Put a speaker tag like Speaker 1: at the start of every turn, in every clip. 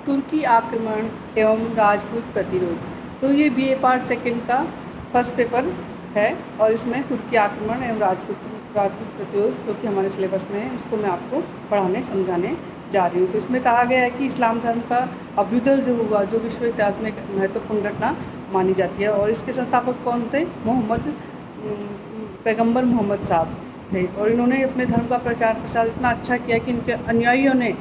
Speaker 1: तुर्की आक्रमण एवं राजपूत प्रतिरोध। तो ये बीए पार्ट सेकंड का फर्स्ट पेपर है और इसमें तुर्की आक्रमण एवं राजपूत प्रतिरोध जो कि हमारे सिलेबस में है उसको मैं आपको पढ़ाने समझाने जा रही हूँ। तो इसमें कहा गया है कि इस्लाम धर्म का अभ्युदय जो हुआ, जो विश्व इतिहास में एक महत्वपूर्ण घटना मानी जाती है और इसके संस्थापक कौन थे? पैगंबर मोहम्मद साहब थे और इन्होंने अपने धर्म का प्रचार प्रसार इतना अच्छा किया कि इनके अनुयायियों ने,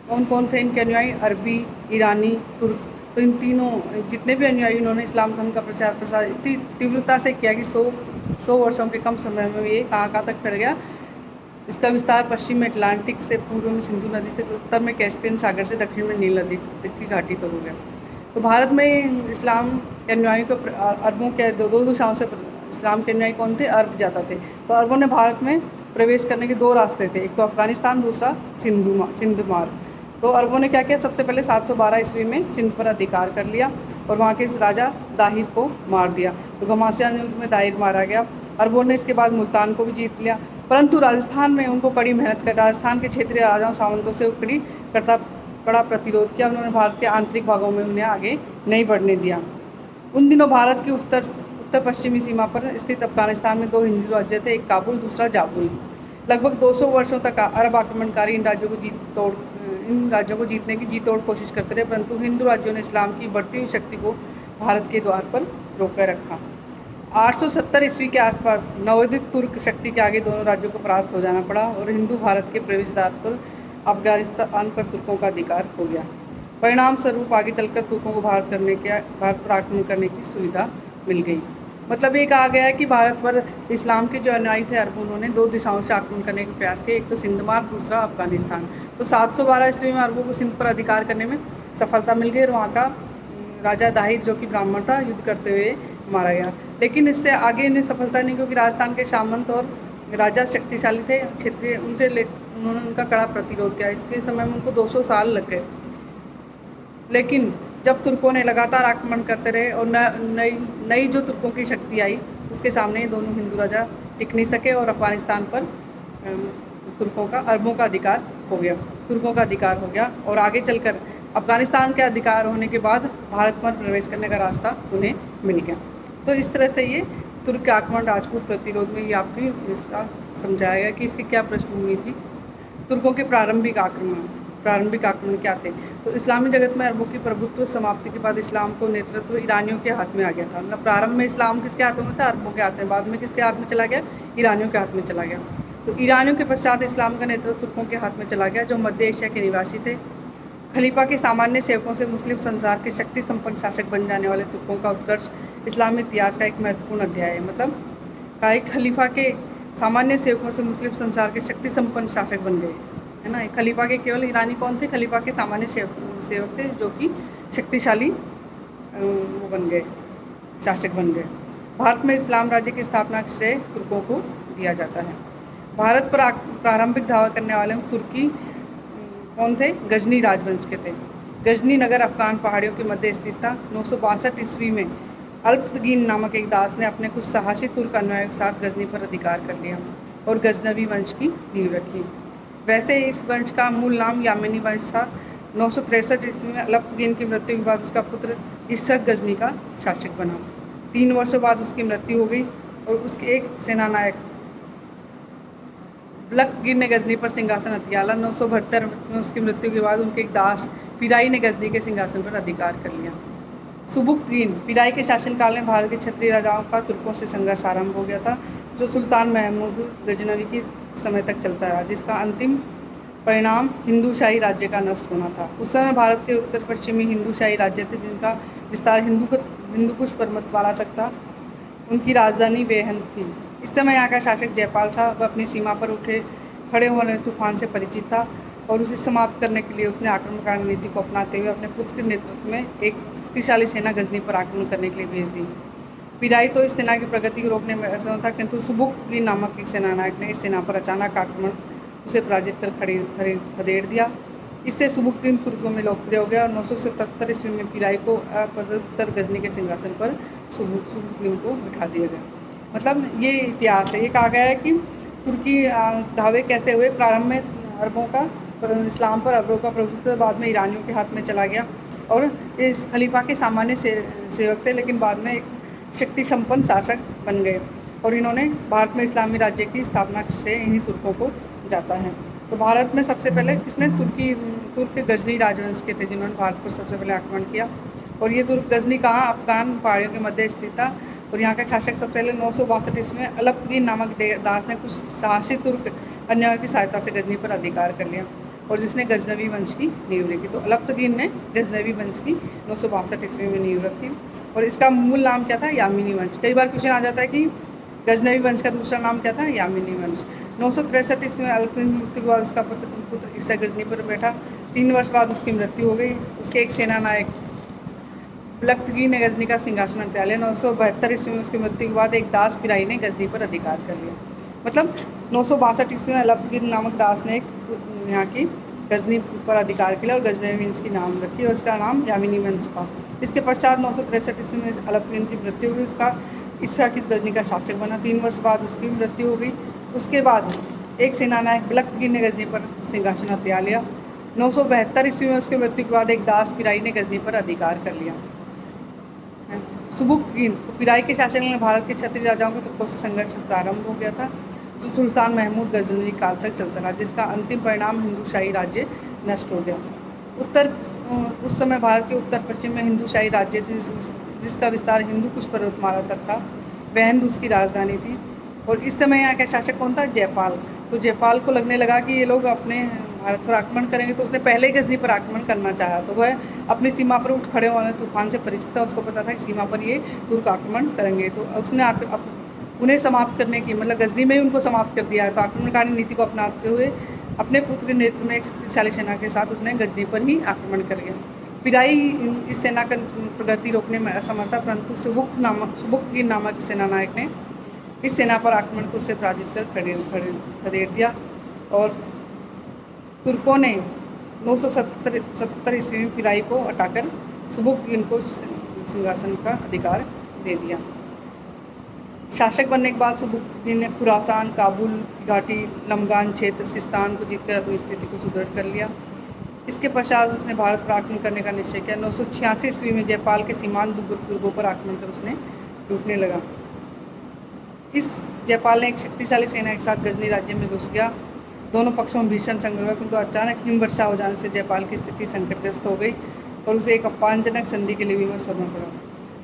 Speaker 1: कौन कौन थे इनके अनुयायी? अरबी, ईरानी, तुर्क। तो इन तीनों जितने भी अनुयायी उन्होंने इस्लाम धर्म का प्रचार प्रसार इतनी तीव्रता से किया कि 100 वर्षों के कम समय में ये कहाँ तक फैल गया। इसका विस्तार पश्चिम में अटलांटिक से, पूर्व में सिंधु नदी तक, उत्तर में कैस्पियन सागर से, दक्षिण में नील नदी तक की घाटी तक हो गया। तो भारत में इस्लाम के अनुयायियों को अरबों के दो दिशाओं से इस्लाम के अनुयायी कौन थे? अरब जाता थे। तो अरबों ने भारत में प्रवेश करने के दो रास्ते थे, एक तो अफगानिस्तान, दूसरा सिंध मार्ग। तो अरबों ने क्या किया? सबसे पहले 712 ईस्वी में सिंध पर अधिकार कर लिया और वहाँ के इस राजा दाहिर को मार दिया। तो घमासान युद्ध में दाहिर मारा गया। अरबों ने इसके बाद मुल्तान को भी जीत लिया, परंतु राजस्थान में उनको कड़ी मेहनत कर राजस्थान के क्षेत्रीय राजाओं सामंतों से कड़ा प्रतिरोध किया। उन्होंने भारत के आंतरिक भागों में उन्हें आगे नहीं बढ़ने दिया। उन दिनों भारत की उत्तर पश्चिमी सीमा पर स्थित अफगानिस्तान में दो हिंदू राज्य थे, एक काबुल, दूसरा जाबुल। लगभग 200 वर्षों तक अरब आक्रमणकारी इन राज्यों को जीतने की जी तोड़ कोशिश करते रहे, परंतु हिंदू राज्यों ने इस्लाम की बढ़ती हुई शक्ति को भारत के द्वार पर रोके रखा। 870 ईस्वी के आसपास नवोदित तुर्क शक्ति के आगे दोनों राज्यों को परास्त हो जाना पड़ा और हिंदू भारत के प्रवेश द्वार पर अफगानिस्तान पर तुर्कों का अधिकार हो गया। परिणाम स्वरूप आगे चलकर तुर्कों को भारत पर आक्रमण करने की सुविधा मिल गई। मतलब ये कहा गया है कि भारत पर इस्लाम के जो अनुयायी थे अरब, उन्होंने दो दिशाओं से आक्रमण करने के प्रयास किए, एक तो सिंध मार्ग, दूसरा अफगानिस्तान। तो 712 ईस्वी में अरबों को सिंध पर अधिकार करने में सफलता मिल गई और वहाँ का राजा दाहिर जो कि ब्राह्मण था, युद्ध करते हुए मारा गया। लेकिन इससे आगे इन्हें सफलता नहीं, क्योंकि राजस्थान के सामंत और राजा शक्तिशाली थे क्षेत्रीय, उन्होंने उनका कड़ा प्रतिरोध किया। इसके समय में उनको 200 साल लग गए। लेकिन जब तुर्कों ने लगातार आक्रमण करते रहे और नई जो तुर्कों की शक्ति आई, उसके सामने दोनों हिंदू राजा टिक नहीं सके और अफगानिस्तान पर अरबों का अधिकार हो गया और आगे चलकर अफगानिस्तान के अधिकार होने के बाद भारत पर प्रवेश करने का रास्ता उन्हें मिल गया। तो इस तरह से ये तुर्क आक्रमण राजपूत प्रतिरोध में ये आपको इसका समझाया गया कि इसकी क्या पृष्ठभूमि थी। तुर्कों के प्रारंभिक आक्रमण क्या थे? तो इस्लामी जगत में अरबों की प्रभुत्व समाप्ति के बाद इस्लाम को नेतृत्व ईरानियों के हाथ में आ गया था। मतलब प्रारंभ में इस्लाम किसके हाथों में था? अरबों के हाथ में। बाद में किसके हाथ में चला गया? ईरानियों के हाथ में चला गया। तो ईरानियों के पश्चात इस्लाम का नेतृत्व तुर्कों के हाथ में चला गया, जो मध्य एशिया के निवासी थे। खलीफा के सामान्य सेवकों से मुस्लिम संसार के शक्ति संपन्न शासक बन जाने वाले तुर्कों का उत्कर्ष इस्लामी इतिहास का एक महत्वपूर्ण अध्याय है। मतलब खलीफा के सामान्य सेवकों से मुस्लिम संसार के शक्ति संपन्न शासक बन गए, है ना। खलीफा के केवल ईरानी कौन थे? खलीफा के सामान्य सेवक थे जो कि शक्तिशाली वो बन गए, शासक बन गए। भारत में इस्लाम राज्य की स्थापना का श्रेय तुर्कों को दिया जाता है। भारत पर प्रारंभिक धावा करने वाले तुर्की कौन थे? गजनी राजवंश के थे। गजनी नगर अफगान पहाड़ियों के मध्य स्थित था। 962 ईस्वी में अल्पतगीन नामक एक दास ने अपने कुछ साहसी तुर्क अनुयायियों के साथ गजनी पर अधिकार कर लिया और गजनवी वंश की नींव रखी। वैसे इस वंश का मूल नाम यामिनी वंश था। 963 ईस्वी में अल्पतगीन की मृत्यु के बाद उसका पुत्र इसक गजनी का शासक बना। 3 वर्षों बाद उसकी मृत्यु हो गई और उसके एक सेनानायक बल्कगीन ने गजनी पर सिंहासन हथियाला। 972 में उसकी मृत्यु के बाद उनके एक दास पिराई ने गजनी के सिंहासन पर अधिकार कर लिया। सुबुक्तगीन पिराई के शासनकाल में भारत के क्षत्रिय राजाओं का तुर्कों से संघर्ष आरंभ हो गया था, जो सुल्तान महमूद गजनवी के समय तक चलता रहा, जिसका अंतिम परिणाम हिंदूशाही राज्य का नष्ट होना था। उस समय भारत के उत्तर पश्चिमी हिंदूशाही राज्य थे, जिनका विस्तार हिंदूकुश पर्वतमाला तक था। उनकी राजधानी वेहन थी। इस समय यहाँ का शासक जयपाल था। वह अपनी सीमा पर उठे खड़े होने तूफान से परिचित था और उसे समाप्त करने के लिए उसने आक्रमणकारी नीति को अपनाते हुए अपने पुत्र के नेतृत्व में एक शक्तिशाली सेना गजनी पर आक्रमण करने के लिए भेज दी। पिराई तो इस सेना की प्रगति को रोकने में असमर्थ था, किंतु सुबुक्तगीन नामक एक सेनानायक ने इस सेना पर अचानक आक्रमण उसे पराजित कर खदेड़ दिया। इससे सुबुक्तगीन तुर्कों में लोकप्रिय हो गया और 977 ईस्वी में पिराई को अपदस्थर गजनी के सिंहासन पर सुबुक्तगीन को बिठा दिया गया। मतलब ये इतिहास है। ये कहा गया है कि तुर्की धावे कैसे हुए। प्रारंभ में अरबों का इस्लाम पर अरबों का प्रभुत्व बाद में ईरानियों के हाथ में चला गया और इस खलीफा के सामान्य सेवक थे, लेकिन बाद में एक शक्ति संपन्न शासक बन गए और इन्होंने भारत में इस्लामी राज्य की स्थापना से इन्हीं तुर्कों को जाता है। तो भारत में सबसे पहले किसने तुर्क गजनी राजवंश के थे जिन्होंने भारत पर सबसे पहले आक्रमण किया। और ये तुर्क गजनी कहाँ, अफगान पहाड़ियों के मध्य स्थित था। और यहाँ का शासक सबसे पहले 962 ईस्वी में अलपगीर नामक दास ने कुछ साहसी तुर्क अन्यायियों की सहायता से गजनी पर अधिकार कर लिया और जिसने गजनवी वंश की नींव रखी। तो अलपगीर ने गजनवी वंश की 962 ईस्वी में नींव रखी और इसका मूल नाम क्या था, यामिनी वंश। कई बार क्वेश्चन आ जाता है कि गजनवी वंश का दूसरा नाम क्या था, यामिनी वंश। 963 ईस्वी में अलपगीर की मृत्यु के बाद उसका पुत्र ईसा गजनी पर बैठा। 3 वर्ष बाद उसकी मृत्यु हो गई। उसके एक सेना नायक बलख्तगीर ने गजनी का सिंहासन हथिया लिया। 972 ईस्वी में उसकी मृत्यु के बाद एक दास पिराई ने गजनी पर अधिकार कर लिया। मतलब 962 ईस्वी में अलपगीर नामक दास ने एक यहाँ की गजनी पर अधिकार किया और गजनवी वंश की नाम रखी और उसका नाम यामिनी वंश था। इसके पश्चात 963 ईस्वी में अलपगीर की मृत्यु हुई। उसका ईसा की गजनी का शासक बना। 3 वर्ष बाद उसकी मृत्यु हो गई। उसके बाद एक सेनानायक बलख्तगीर ने गजनी पर सिंहासन हथिया लिया। 972 ईस्वी में उसकी मृत्यु के बाद एक दास पिराई ने गजनी पर अधिकार कर लिया। सुबुक्तगीन पिराई के शासन में भारत के क्षत्रिय राजाओं के तुर्कों से संघर्ष प्रारंभ हो गया था जो सुल्तान महमूद गजनवी काल तक चलता रहा, जिसका अंतिम परिणाम हिंदूशाही राज्य नष्ट हो गया। उस समय भारत के उत्तर पश्चिम में हिंदूशाही राज्य थी जिसका विस्तार हिंदू कुश पर्वतमाला तक था। वह हिंद उसकी राजधानी थी और इस समय यहाँ का शासक कौन था, जयपाल। तो जयपाल को लगने लगा कि ये लोग अपने भारत पर आक्रमण करेंगे, तो उसने पहले ही गजनी पर आक्रमण करना चाहा। तो वह अपनी सीमा पर उठ खड़े होने तूफान से परिचित था। उसको पता था कि सीमा पर ये तुर्क आक्रमण करेंगे, तो उसने उन्हें समाप्त करने की मतलब गजनी में ही उनको समाप्त कर दिया। तो आक्रमणकारी नीति को अपनाते हुए अपने पुत्र के नेतृत्व में एक शक्तिशाली सेना के साथ उसने गजनी पर ही आक्रमण कर लिया। पिराई इस सेना का प्रगति रोकने में असमर्थ था, परंतु सुबुक्तगीर नामक सेनानायक ने इस सेना पर आक्रमण को उसे पराजित कर खदेड़ दिया और तुर्कों ने 977 ईस्वी में पिराई को हटाकर सुबुक्तगीर को सिंहासन का अधिकार दे दिया। शासक बनने के बाद सुबुक्तगीर ने खुरासान, काबुल घाटी, लमगान क्षेत्र, सिस्तान को जीतकर अपनी स्थिति को सुदृढ़ कर लिया। इसके पश्चात उसने भारत पर आक्रमण करने का निश्चय किया। 986 ईस्वी में जयपाल के सीमांत दुर्गों पर आक्रमण कर उसने लूटने लगा। इस जयपाल ने एक शक्तिशाली सेना के साथ गजनी राज्य में घुस गया। दोनों पक्षों में भीषण संघर्ष हुआ, किंतु अचानक हिमवर्षा हो जाने से जयपाल की स्थिति संकटग्रस्त हो गई और उसे एक अपमानजनक संधि के लिए विवश होना पड़ा।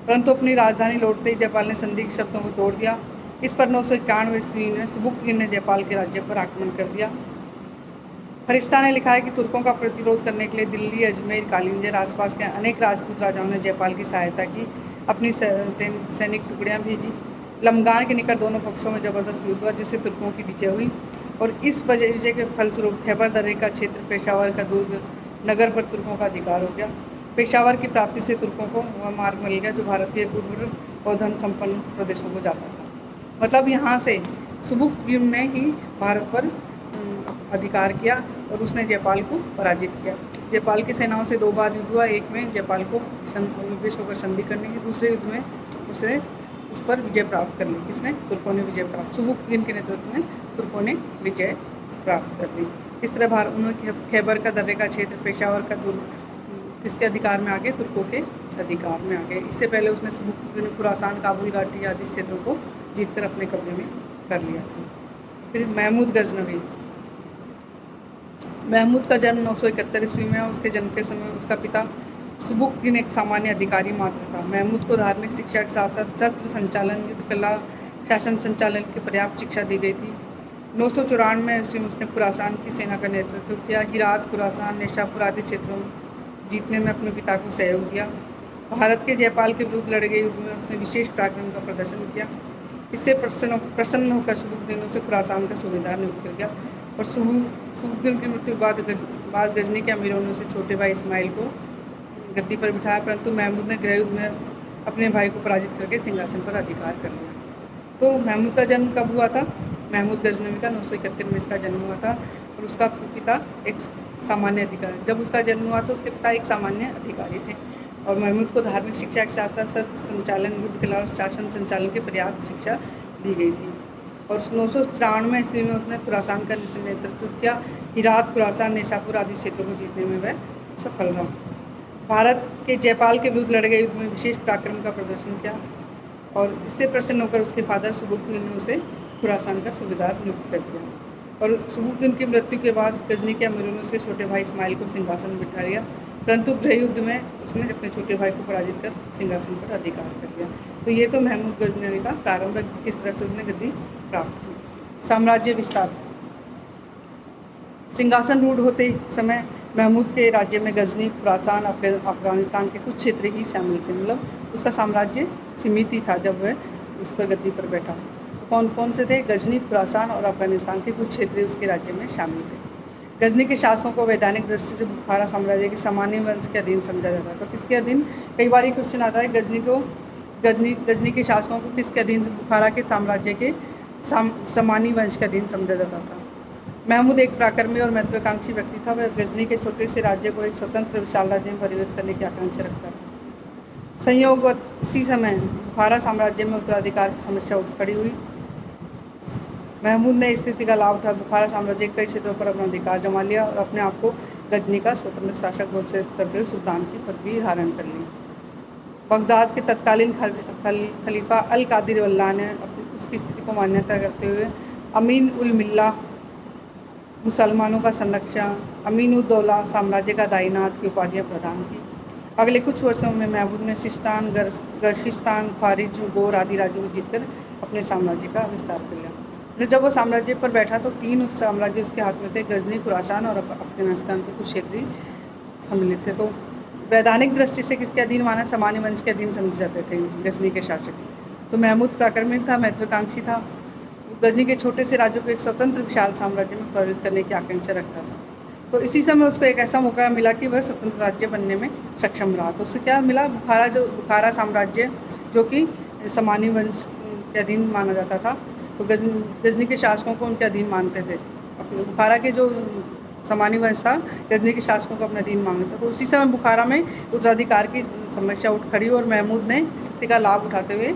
Speaker 1: परंतु अपनी राजधानी लौटते ही जयपाल ने संधि के शर्तों को तोड़ दिया। इस पर 991 ईस्वी में सुबुक्तगीर ने जयपाल के राज्य पर आक्रमण कर दिया। फरिश्ता ने लिखा है कि तुर्कों का प्रतिरोध करने के लिए दिल्ली, अजमेर, कालिंजर आसपास के अनेक राजपूत राजाओं ने जयपाल की सहायता की, अपनी सैनिक टुकड़ियाँ भेजी। लमगान के निकट दोनों पक्षों में जबरदस्त युद्ध हुआ जिससे तुर्कों की विजय हुई और इस विजय के फलस्वरूप खैबर दर्रे का क्षेत्र, पेशावर का दुर्ग नगर पर तुर्कों का अधिकार हो गया। पेशावर की प्राप्ति से तुर्कों को वह मार्ग मिल गया जो भारत के उर्वर और धन संपन्न प्रदेशों को जाता था। मतलब यहाँ से सुबुक्तगीर ने ही भारत पर अधिकार किया और उसने जयपाल को पराजित किया। जयपाल की सेनाओं से 2 बार युद्ध हुआ। एक में जयपाल को विवश होकर संधि करने की, दूसरे युद्ध में उसे उस पर विजय प्राप्त कर ली। किसने? तुर्कों ने विजय प्राप्त, सुबुक्तगीर के नेतृत्व में तुर्कों ने विजय प्राप्त कर ली। इस तरह भारत उन्होंने खैबर का दर्रे का क्षेत्र, पेशावर का दुर्ग किसके अधिकार में आ गए? तुर्कों के अधिकार में आ गए। इससे पहले उसने सुबुक्तगीर ने खुरासान, काबुल घाटी आदि क्षेत्रों को जीतकर अपने कब्जे में कर लिया था। फिर महमूद गजनवी। महमूद का जन्म 971 ईस्वी में। उसके जन्म के समय उसका पिता सुबुक्तगीर एक सामान्य अधिकारी मात्र था। महमूद को धार्मिक शिक्षा के साथ साथ शस्त्र संचालन, युद्ध कला, शासन संचालन की पर्याप्त शिक्षा दी गई थी। 994 ईस्वी में उसने खुरासान की सेना का नेतृत्व किया। हिरात, खुरासान, नेशापुर आदि क्षेत्रों जीतने में अपने पिता को सहयोग दिया। भारत के जयपाल के विरुद्ध लड़े गए युद्ध में उसने विशेष पराक्रम का प्रदर्शन किया। इससे प्रसन्न होकर सुबुक्तगीर ने उसे खुरासान का सूबेदार नियुक्त कर दिया और सुबुक्तगीर की मृत्यु के बाद गजनी के अमीरों ने उसे छोटे भाई इस्माइल को गद्दी पर बिठाया, परंतु महमूद ने गृह युद्ध में अपने भाई को पराजित करके सिंहासन पर अधिकार कर लिया। तो महमूद का जन्म कब हुआ था? महमूद गजनवी का 971 में इसका जन्म हुआ था और उसका पिता एक सामान्य अधिकारी, जब उसका जन्म हुआ तो उसके पिता एक सामान्य अधिकारी थे और महमूद को धार्मिक शिक्षा के साथ साथ शस्त्र संचालन, युद्ध कला और शासन संचालन की पर्याप्त शिक्षा दी गई थी। और 994 ईस्वी में उसने खुरासान का नेतृत्व किया। हिरात, खुरासान, निशापुर आदि क्षेत्रों को जीतने में वह सफल रहा। भारत के जयपाल के विरुद्ध लड़े गए युद्ध में विशेष पराक्रम का प्रदर्शन किया और इससे प्रसन्न होकर उसके फादर सुबुक्तुन ने उसे खुरासान का सूबेदार नियुक्त कर दिया। और सुबुक्तुन की मृत्यु के बाद गजनी के अमीरों ने उसके छोटे भाई इस्माइल को सिंहासन पर बिठा लिया, परंतु गृह युद्ध में उसने अपने छोटे भाई को पराजित कर सिंहासन पर अधिकार कर लिया। तो ये तो महमूद गजनवी का प्रारंभ है, किस तरह से उसने गद्दी प्राप्त की। साम्राज्य विस्तार। सिंहासन रूढ़ होते समय महमूद के राज्य में गजनी, खुरासान, अफगानिस्तान के कुछ क्षेत्र ही शामिल थे। मतलब उसका साम्राज्य सीमित ही था जब वह उस पर गद्दी पर बैठा। तो कौन कौन से थे? गजनी, खुरासान और अफगानिस्तान के कुछ क्षेत्र उसके राज्य में शामिल थे। गजनी के शासकों को वैधानिक दृष्टि से बुखारा साम्राज्य के सामान्य वंश के अधीन समझा जाता है। तो किसके अधीन? कई बार क्वेश्चन आता है, गजनी के शासकों को किसके अधीन? बुखारा के साम्राज्य के सामान्य वंश के अधीन समझा जाता था। महमूद एक पराक्रमी और महत्वाकांक्षी व्यक्ति था। वह गजनी के छोटे से राज्य को एक स्वतंत्र विशाल राज्य में परिवर्तित करने की आकांक्षा रखता था। संयोगवश इसी समय बुखारा साम्राज्य में उत्तराधिकार की समस्या उठ खड़ी हुई। महमूद ने स्थिति का लाभ उठा बुखारा साम्राज्य के कई क्षेत्रों पर अपना अधिकार जमा लिया और अपने आप को गजनी का स्वतंत्र शासक घोषित करते हुए सुल्तान की पदवी धारण कर ली। बगदाद के तत्कालीन खलीफा अल कादिर वल्लाह ने उसकी स्थिति को मान्यता करते हुए अमीन उल मिल्ला, मुसलमानों का संरक्षक, अमीन उद दौला, साम्राज्य का दाईनात की उपाधियाँ प्रदान की। अगले कुछ वर्षों में महमूद ने सिस्तान, गर्शिस्तान, ख्वारिज, गोर आदि राज्यों को जीतकर अपने साम्राज्य का विस्तार कर लिया। जब वो साम्राज्य पर बैठा तो 3 साम्राज्य उसके हाथ में थे, गजनी, खुरासान और अफगानिस्तान के कुछ क्षेत्र सम्मिलित थे। तो वैधानिक दृष्टि से किसके अधीन माना? सामान्य वंश के अधीन समझे जाते थे गजनी के शासक। तो महमूद पराक्रमी था, महत्वाकांक्षी था। गजनी के छोटे से राज्यों को एक स्वतंत्र विशाल साम्राज्य में परिवर्तित करने की आकांक्षा रखता था। तो इसी समय उसको एक ऐसा मौका मिला कि वह स्वतंत्र राज्य बनने में सक्षम रहा। तो उसे क्या मिला? बुखारा साम्राज्य, जो कि सामान्य वंश के अधीन माना जाता था। तो गजनी के शासकों को उनके अधीन मानते थे। अपने बुखारा के जो सामान्य वंश था, गजनी के शासकों को अपने अधीन मानते थे। तो उसी समय बुखारा में उत्तराधिकार की समस्या उठ खड़ी और महमूद ने स्थिति का लाभ उठाते हुए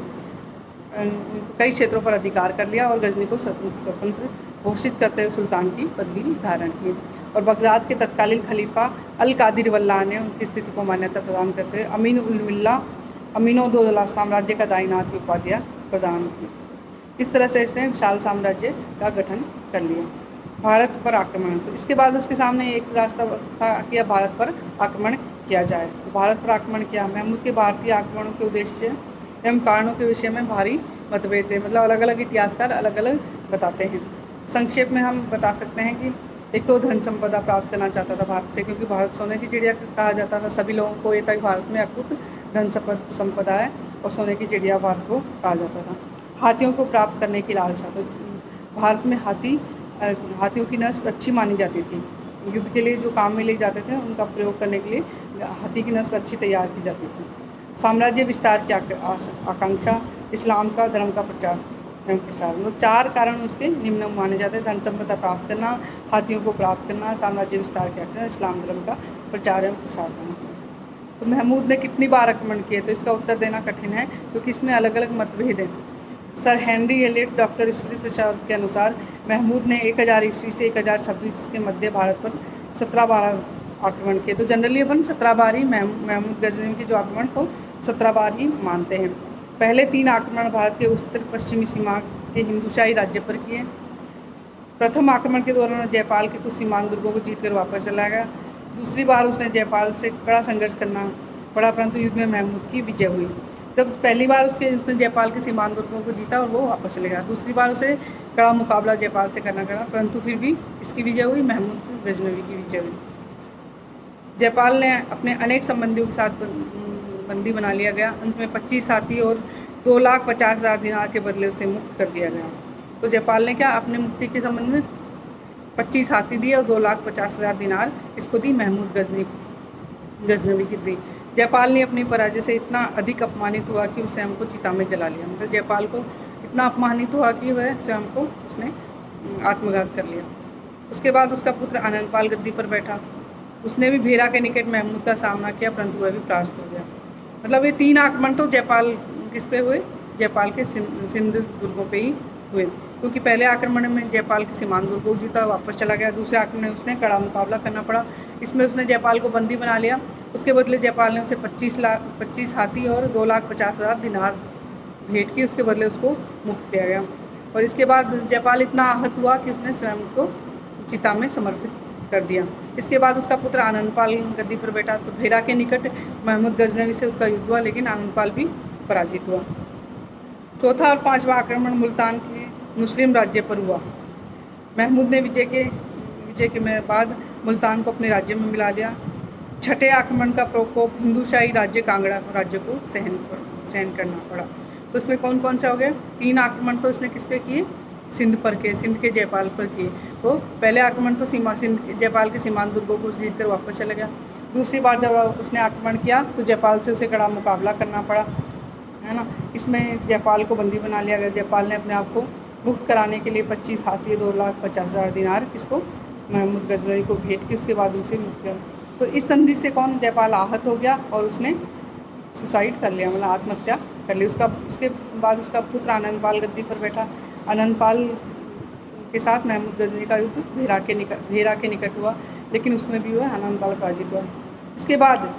Speaker 1: कई क्षेत्रों पर अधिकार कर लिया और गजनी को स्वतंत्र घोषित करते हुए सुल्तान की पदवी धारण की। और बगदाद के तत्कालीन खलीफा अल कादिर वल्लाह ने उनकी स्थिति को मान्यता प्रदान करते हुए अमीन उल मिल्ला, अमीनो दौला, साम्राज्य का दाईनात की उपाधियाँ प्रदान की। इस तरह से इसने विशाल साम्राज्य का गठन कर लिया। भारत पर आक्रमण। तो इसके बाद उसके सामने एक रास्ता था कि अब भारत पर आक्रमण किया जाए। तो भारत पर आक्रमण किया। महमूद के भारतीय आक्रमणों के उद्देश्य एवं कारणों के विषय में भारी मतभेद थे। मतलब अलग अलग इतिहासकार अलग अलग बताते हैं। संक्षेप में हम बता सकते हैं कि एक तो धन संपदा प्राप्त करना चाहता था भारत से, क्योंकि भारत सोने की चिड़िया कहा जाता था। सभी लोगों को ये था कि भारत में अकुत धन संपदा है और सोने की चिड़िया भारत को कहा जाता था। हाथियों को प्राप्त करने की लालसा। तो भारत में हाथियों की नस्ल अच्छी मानी जाती थी। युद्ध के लिए जो काम में ले जाते थे उनका प्रयोग करने के लिए हाथी की नस्ल अच्छी तैयार की जाती थी। साम्राज्य विस्तार की आकांक्षा, इस्लाम का धर्म का प्रचार एवं प्रसार। मतलब 4 कारण उसके निम्न माने जाते हैं: धन संपदा प्राप्त करना, हाथियों को प्राप्त करना, साम्राज्य विस्तार क्या करना, इस्लाम धर्म का प्रचार एवं प्रसार करना। तो महमूद ने कितनी बार आक्रमण किए? तो इसका उत्तर देना कठिन है, क्योंकि इसमें अलग अलग मतभेद हैं। Sir Henry Elliott, doctor Ishwari Prasad के अनुसार महमूद ने 1000 ईस्वी से 1026 के मध्य भारत पर 17 बार आक्रमण किए। तो जनरली अपन 17 बार ही महमूद गजनवी की जो आक्रमण को 17 बार ही मानते हैं। पहले 3 आक्रमण भारत के उत्तर पश्चिमी सीमा के हिंदूशाही राज्य पर किए। प्रथम आक्रमण के दौरान जयपाल के कुछ सीमांत दुर्गों को जीतकर वापस चला गया। दूसरी बार उसने जयपाल से कड़ा संघर्ष करना पड़ा, परंतु युद्ध में महमूद की विजय हुई। तब पहली बार उसने जयपाल के सीमांत दुर्गों को जीता और वो वापस चले गया। दूसरी बार उसे कड़ा मुकाबला जयपाल से करना पड़ा, परंतु फिर भी इसकी विजय हुई, महमूद गजनवी की विजय हुई। जयपाल ने अपने अनेक संबंधियों के साथ बंदी बना लिया गया। अंत में 25 हाथी और 2,50,000 दिनार के बदले उसे मुक्त कर दिया गया। तो जयपाल ने क्या अपने मुक्ति के संबंध में 25 हाथी दिए और 2,50,000 दिनार इसको दी, महमूद गजनवी की दी। जयपाल ने अपनी पराजय से इतना अधिक अपमानित हुआ कि उसे स्वयं को चिता में जला लिया। मतलब जयपाल को इतना अपमानित हुआ कि वह स्वयं को उसने आत्मघात कर लिया। उसके बाद उसका पुत्र आनंदपाल गद्दी पर बैठा। उसने भी भेरा के निकट महमूद का सामना किया, परंतु वह भी परास्त हो गया। मतलब ये 3 आक्रमण तो जयपाल किस पे हुए? जयपाल के सिंध दुर्गों पे ही हुए, क्योंकि पहले आक्रमण में जयपाल के सीमांत दुर्ग को जीता, वापस चला गया। दूसरे आक्रमण में उसने कड़ा मुकाबला करना पड़ा। इसमें उसने जयपाल को बंदी बना लिया। उसके बदले जयपाल ने उसे 25 हाथी और 2,50,000 दिनार भेंट की। उसके बदले उसको मुक्त किया गया। और इसके बाद जयपाल इतना आहत हुआ कि उसने स्वयं को चिता में समर्पित कर दिया। इसके बाद उसका पुत्र आनंदपाल गद्दी पर बैठा। तो भेरा के निकट महमूद गजनवी से उसका युद्ध हुआ, लेकिन आनंदपाल भी पराजित हुआ। चौथा और पांचवा आक्रमण मुल्तान के मुस्लिम राज्य पर हुआ। महमूद ने विजय के बाद मुल्तान को अपने राज्य में मिला लिया। छठे आक्रमण का प्रकोप हिंदूशाही राज्य कांगड़ा राज्य को सहन करना पड़ा। तो इसमें कौन कौन सा हो गया? 3 आक्रमण तो इसने किस पे किए? सिंध के जयपाल पर किए। तो पहले आक्रमण तो जयपाल के सीमांत दुर्गों को जीत कर वापस चला गया। दूसरी बार जब उसने आक्रमण किया तो जयपाल से उसे कड़ा मुकाबला करना पड़ा, है ना। इसमें जयपाल को बंदी बना लिया गया। जयपाल ने अपने आप को मुक्त कराने के लिए 25 हाथी 2,50,000 दिनार किसको? महमूद गजनवी को भेंट की। उसके बाद उसे मुक्त किया। तो इस संधि से कौन? जयपाल आहत हो गया और उसने सुसाइड कर लिया, मतलब आत्महत्या कर ली। उसके बाद उसका पुत्र आनंदपाल गद्दी पर बैठा। आनंदपाल के साथ महमूद गजनवी का युद्ध भेरा के निकट हुआ, लेकिन उसमें भी वह आनंदपाल पराजित हुआ। इसके बाद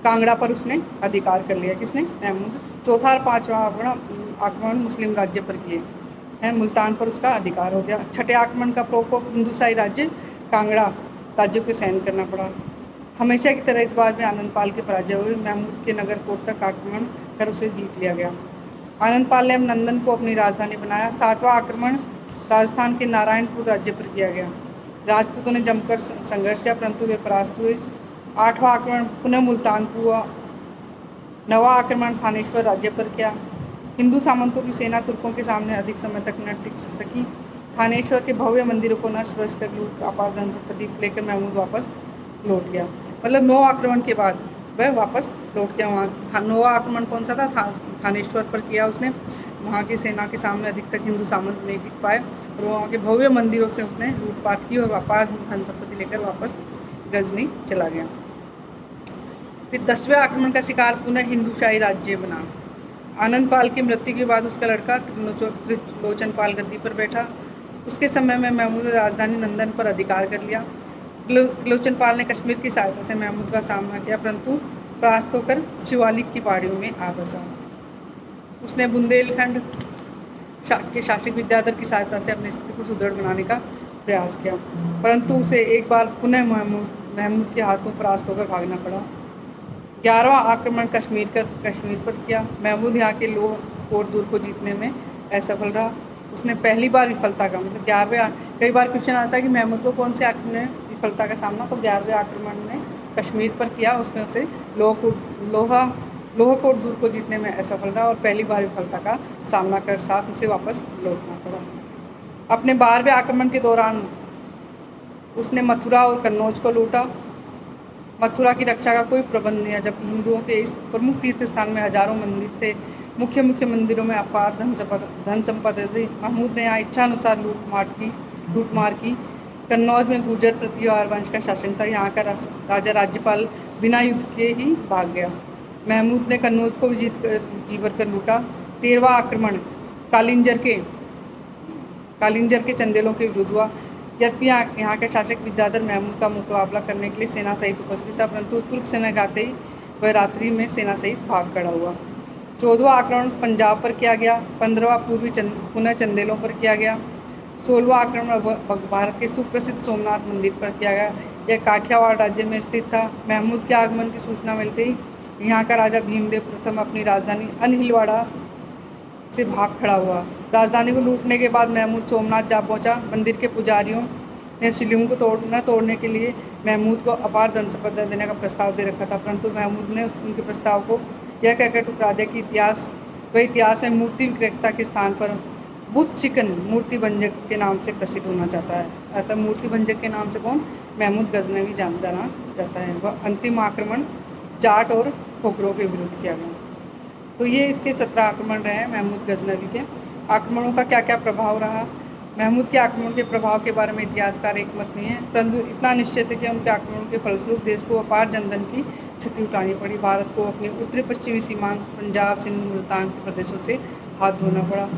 Speaker 1: कांगड़ा पर उसने अधिकार कर लिया। किसने? महमूद। चौथा और पांचवा आक्रमण मुस्लिम राज्य पर किए हैं। मुल्तान पर उसका अधिकार हो गया। छठे आक्रमण का प्रकोप हिंदूशाही राज्य कांगड़ा राज्य को सहन करना पड़ा। हमेशा की तरह इस बार भी आनंदपाल की पराजय हुई। महमूद के नगरकोट तक आक्रमण कर उसे जीत लिया गया। आनंदपाल ने नंदन को अपनी राजधानी बनाया। सातवां आक्रमण राजस्थान के नारायणपुर राज्य पर किया गया। राजपूतों ने जमकर संघर्ष किया, परंतु वे परास्त हुए। आठवां आक्रमण पुनः मुल्तान पर हुआ। नवा आक्रमण थानेश्वर राज्य पर किया। हिंदू सामंतों की सेना तुर्कों के सामने अधिक समय तक न टिक सकी। थानेश्वर के भव्य मंदिरों को नष्ट भ्रष्ट कर लूट अपार धन संपत्ति लेकर महमूद वापस लौट गया। मतलब 9 आक्रमण के बाद वह वापस लौट गया। वहाँ 9वां आक्रमण कौन सा था? थानेश्वर पर किया उसने। वहाँ की सेना के सामने अधिक तक हिंदू सामंत नहीं टिक पाए और वहाँ के भव्य मंदिरों से उसने लूटपाट की और अपार धन संपत्ति लेकर वापस गजनी चला गया। फिर 10वें आक्रमण का शिकार पुनः हिंदूशाही राज्य बना। आनंदपाल की मृत्यु के बाद उसका लड़का त्रिलोचनपाल गद्दी पर बैठा। उसके समय में महमूद ने राजधानी नंदन पर अधिकार कर लिया। त्रिलोचनपाल ने कश्मीर की सहायता से महमूद का सामना किया, परंतु परास्त होकर शिवालिक की पहाड़ियों में आ बसा। उसने बुंदेलखंड के शासक विद्याधर की सहायता से अपनी स्थिति को सुदृढ़ बनाने का प्रयास किया, परंतु उसे एक बार पुनः महमूद के हाथों परास्त होकर भागना पड़ा। 11वां आक्रमण कश्मीर पर किया। महमूद यहाँ के लोह कोट दुर्ग को जीतने में असफल रहा। उसने पहली बार विफलता का, मतलब 11वें, कई बार क्वेश्चन आता है कि महमूद को कौन से आक्रमण में विफलता का सामना, तो 11वें आक्रमण ने कश्मीर पर किया। उसमें उसे लोह कोट दुर्ग को जीतने में असफल रहा और पहली बार विफलता का सामना कर साथ उसे वापस लौटना पड़ा। अपने 12वें आक्रमण के दौरान उसने मथुरा और कन्नौज को लूटा। मथुरा की रक्षा का कोई प्रबंध नहीं है, जबकि हिंदुओं के इस प्रमुख तीर्थ स्थान में हजारों मंदिर थे। मुख्य मंदिरों में अपार धन संपदा थी। महमूद ने यहाँ इच्छानुसार लूटमार की। कन्नौज में गुर्जर प्रतिहार वंश का शासन था। यहाँ का राजा राज्यपाल बिना युद्ध के ही भाग गया। महमूद ने कन्नौज को जी भर कर लूटा। 13वां आक्रमण कालिंजर के चंदेलों के विरुद्ध हुआ। यद्यपि यहाँ के शासक विद्याधर महमूद का मुकाबला करने के लिए सेना सहित उपस्थित था, परंतु तुर्क सेना आते ही वह रात्रि में सेना सहित भाग खड़ा हुआ। 14वां आक्रमण पंजाब पर किया गया। 15वां पुनः चंदेलों पर किया गया। 16वां आक्रमण भारत के सुप्रसिद्ध सोमनाथ मंदिर पर किया गया। यह काठियावाड़ राज्य में स्थित था। महमूद के आगमन की सूचना मिलते ही यहाँ का राजा भीमदेव प्रथम अपनी राजधानी अनहिलवाड़ा से भाग खड़ा हुआ। राजधानी को लूटने के बाद महमूद सोमनाथ जा पहुंचा। मंदिर के पुजारियों ने शिवलिंग को तोड़ने के लिए महमूद को अपार धन संपदा देने का प्रस्ताव दे रखा था, परंतु महमूद ने उनके प्रस्ताव को यह कहकर ठुकरा दिया कि इतिहास में मूर्ति विक्रेता के स्थान पर बुद्ध शिकन मूर्ति भंजक के नाम से प्रसिद्ध होना चाहता है। अतः मूर्ति भंजक के नाम से कौन? महमूद गजनवी जाना जाता है। वह अंतिम आक्रमण जाट और खोखरों के विरुद्ध किया गया। तो ये इसके 17 आक्रमण रहे हैं महमूद गजनवी के। आक्रमणों का क्या क्या प्रभाव रहा? महमूद के आक्रमण के प्रभाव के बारे में इतिहासकार एक मत नहीं है, परंतु इतना निश्चित है कि उनके आक्रमणों के फलस्वरूप देश को अपार जनधन की क्षति उठानी पड़ी। भारत को अपने उत्तरी पश्चिमी सीमांत पंजाब, सिंध, मुल्तान के प्रदेशों से हाथ धोना पड़ा।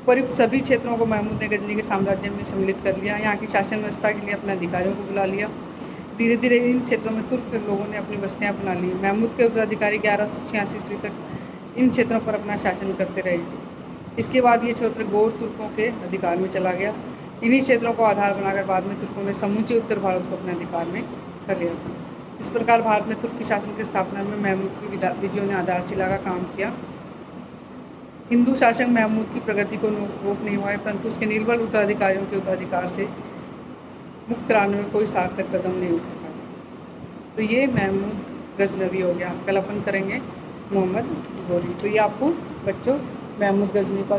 Speaker 1: उपयुक्त सभी क्षेत्रों को महमूद ने गजनी के साम्राज्य में सम्मिलित कर लिया। यहाँ की शासन व्यवस्था के लिए अपने अधिकारियों को बुला लिया। धीरे धीरे इन क्षेत्रों में तुर्क लोगों ने अपनी बस्तियाँ बना ली। महमूद के उत्तराधिकारी 1186 ईस्वी तक इन क्षेत्रों पर अपना शासन करते रहे। इसके बाद ये क्षेत्र गौर तुर्कों के अधिकार में चला गया। इन्हीं क्षेत्रों को आधार बनाकर बाद में तुर्कों ने समूचे उत्तर भारत को अपने अधिकार में कर लिया था। इस प्रकार भारत में तुर्की शासन की स्थापना में महमूद की विजयों ने आधारशिला का काम किया। हिंदू शासक महमूद की प्रगति को रोक नहीं हुआ, परंतु उसके निर्बल उत्तराधिकारियों के उत्तराधिकार से मुक्त कराने में कोई सार्थक कदम नहीं उठा पाया। तो ये महमूद गजनवी हो गया। कल अपन करेंगे मोहम्मद गोरी। तो ये आपको बच्चों महमूद गजनी का